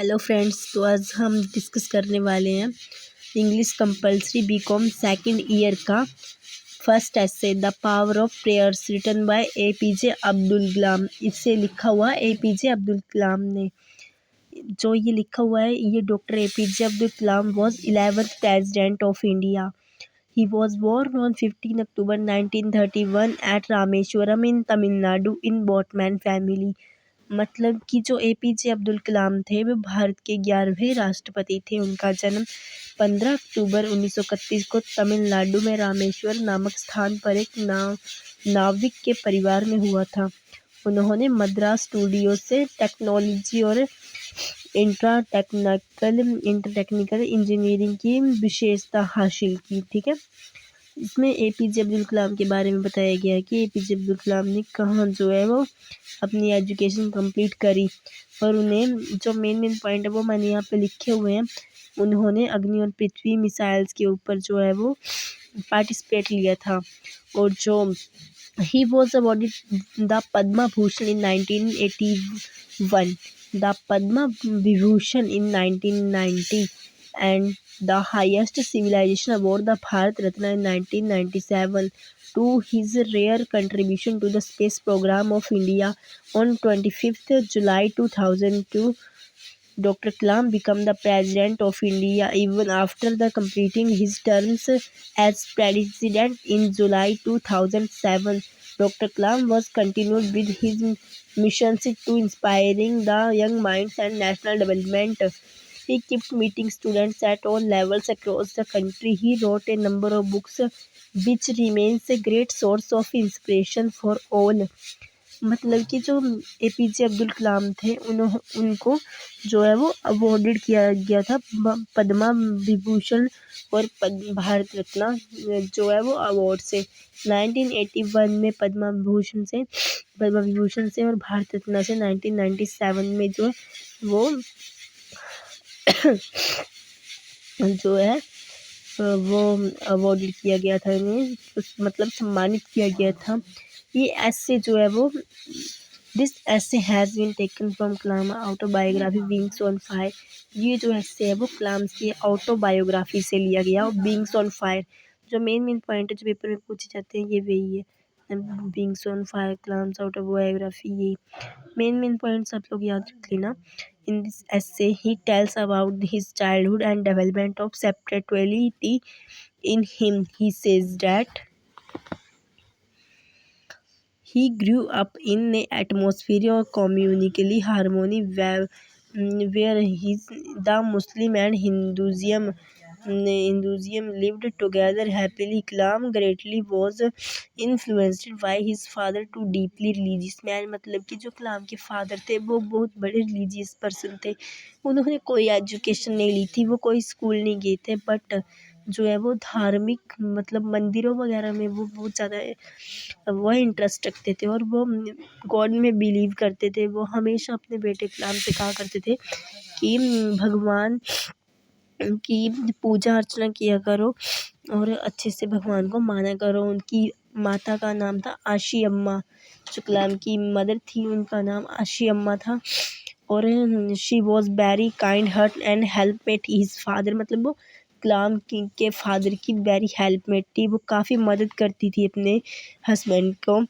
Hello friends, तो आज हम डिस्कस करने वाले हैं English compulsory BCom second year का first essay the power of prayers written by APJ Abdul Kalam. इससे लिखा हुआ एपीजे अब्दुल कलाम ने। जो ये लिखा हुआ है, ये doctor APJ Abdul Kalam was 11th president of India. He was born on 15 October 1931 at Rameswaram in Tamil Nadu in boatman family। मतलब कि जो एपीजे अब्दुल कलाम थे वे भारत के 11वें राष्ट्रपति थे। उनका जन्म 15 अक्टूबर 1931 को तमिलनाडु में रामेश्वर नामक स्थान पर एक नाविक के परिवार में हुआ था। उन्होंने मद्रास स्टूडियो से टेक्नोलॉजी और इंटरटेक्निकल इंजीनियरिंग की विशेषता हासिल की। ठीक है, इसमें एपीजे अब्दुल कलाम के बारे में बताया गया है कि एपीजे अब्दुल कलाम ने कहाँ जो है वो अपनी एजुकेशन कंप्लीट करी, और उन्हें जो मेन पॉइंट है वो मैंने यहाँ पे लिखे हुए हैं। उन्होंने अग्नि और पृथ्वी मिसाइल्स के ऊपर जो है वो पार्टिसिपेट लिया था, और जो he was awarded the Padma Bhushan in 1981, the Padma Vibhushan in 1990 and the highest civilization award, the Bharat Ratna, in 1997 to his rare contribution to the space program of India. On 25th July 2002, Dr. Kalam became the President of India. Even after the completing his terms as President in July 2007, Dr. Kalam was continued with his missions to inspiring the young minds and national development. He kept meeting students at all levels across the country. He wrote a number of books which remains a great source of inspiration for all। मतलब कि जो APJ Abdul कलाम थे उनको जो है वो awarded किया गया था पद्मा विभूषण और भारत रत्न जो है वो अवार्ड से। 1981 में पद्मा विभूषण से और भारत रत्न से 1997 में जो है वो जो है वो अवॉर्डेड किया गया था, इन्हें मतलब सम्मानित किया गया था। ये ऐसे जो है वो this essay has been taken from Kalam autobiography Wings on Fire. ये जो ऐसे है वो कलाम की ऑटोबायोग्राफी से लिया गया। और विंग्स ऑन फायर जो मेन पॉइंट है जो पेपर में पूछे जाते हैं ये वही है। Wings on fire Kalam's autobiography, यही मेन पॉइंट्स आप लोग याद रख लेना। In this essay, he tells about his childhood and development of spirituality in him. He says that he grew up in an atmosphere of communal harmony where the Muslim and Hinduism lived together happily. Kalam greatly was influenced by his father to deeply religious man। मतलब कि जो कलाम के father थे वो बहुत बड़े religious person थे। उन्होंने कोई एजुकेशन नहीं ली थी, वो कोई स्कूल नहीं गए थे, बट जो है वो धार्मिक मतलब मंदिरों वगैरह में वो बहुत ज़्यादा वो इंटरेस्ट रखते थे, और वो गॉड में बिलीव करते थे। वो हमेशा अपने बेटे कलाम से कहा करते थे कि भगवान की पूजा अर्चना किया करो और अच्छे से भगवान को माना करो। उनकी माता का नाम था आशी अम्मा, जो कलाम की मदर थी उनका नाम आशी अम्मा था। और she was very kind heart and helpmate his father. मतलब वो कलाम के फादर की वेरी हेल्पमेट थी, वो काफ़ी मदद करती थी अपने हस्बैंड को।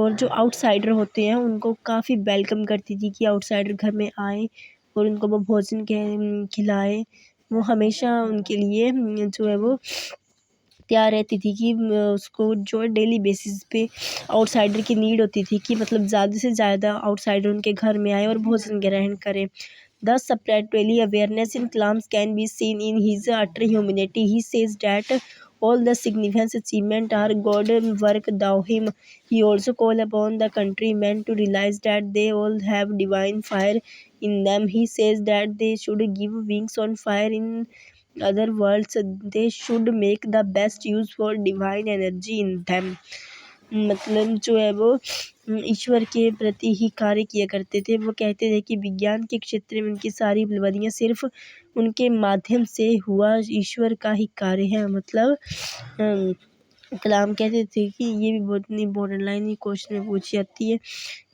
और जो आउटसाइडर होते हैं उनको काफ़ी वेलकम करती थी कि आउटसाइडर घर में आए और उनको वो भोजन खिलाए। वो हमेशा उनके लिए जो है वो तैयार रहती थी कि उसको जो है डेली बेसिस पे आउटसाइडर की नीड होती थी कि मतलब ज़्यादा से ज़्यादा आउटसाइडर उनके घर में आए और भोजन ग्रहण करें। The spiritual awareness in Kalams can be seen in his utter humanity. He says that all the significant achievements are God work thou him. He also called upon the countrymen to realize that they all have divine fire in them. He says that they should give wings on fire. In other words, they should make the best use for divine energy in them. मतलब जो है वो ईश्वर के प्रति ही कार्य किया करते थे। वो कहते थे कि विज्ञान के क्षेत्र में उनकी सारी उपलब्धियाँ सिर्फ उनके माध्यम से हुआ ईश्वर का ही कार्य है। मतलब कलाम कहते थे कि ये भी बहुत इम्पोर्टेंट लाइन ही क्वेश्चन में पूछी जाती है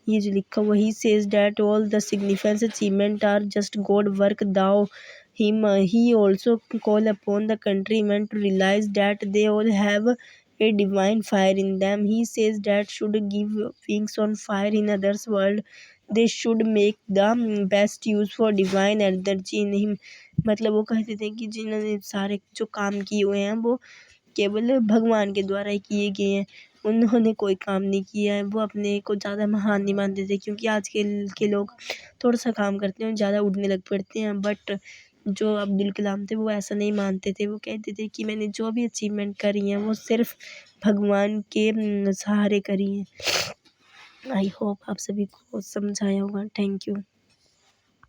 ये जो लिखा हुआ, he says that all the significant achievement are just God work through him. He also call upon the countrymen to realize that they all have a divine fire in them. He says that should give wings on fire in others world, they should make the best use for divine energy in him. मतलब वो कहते थे कि जिन्होंने सारे जो काम किए हुए हैं वो केवल भगवान के द्वारा ही किए गए हैं, उन्होंने कोई काम नहीं किया है। वो अपने को ज़्यादा महान नहीं मानते थे, क्योंकि आज के लोग थोड़ा सा काम करते हैं और ज़्यादा उड़ने लग पड़ते हैं। बट जो अब्दुल कलाम थे वो ऐसा नहीं मानते थे। वो कहते थे कि मैंने जो भी अचीवमेंट करी हैं वो सिर्फ भगवान के सहारे करी हैं। आई होप आप सभी को समझ आया होगा। Thank you.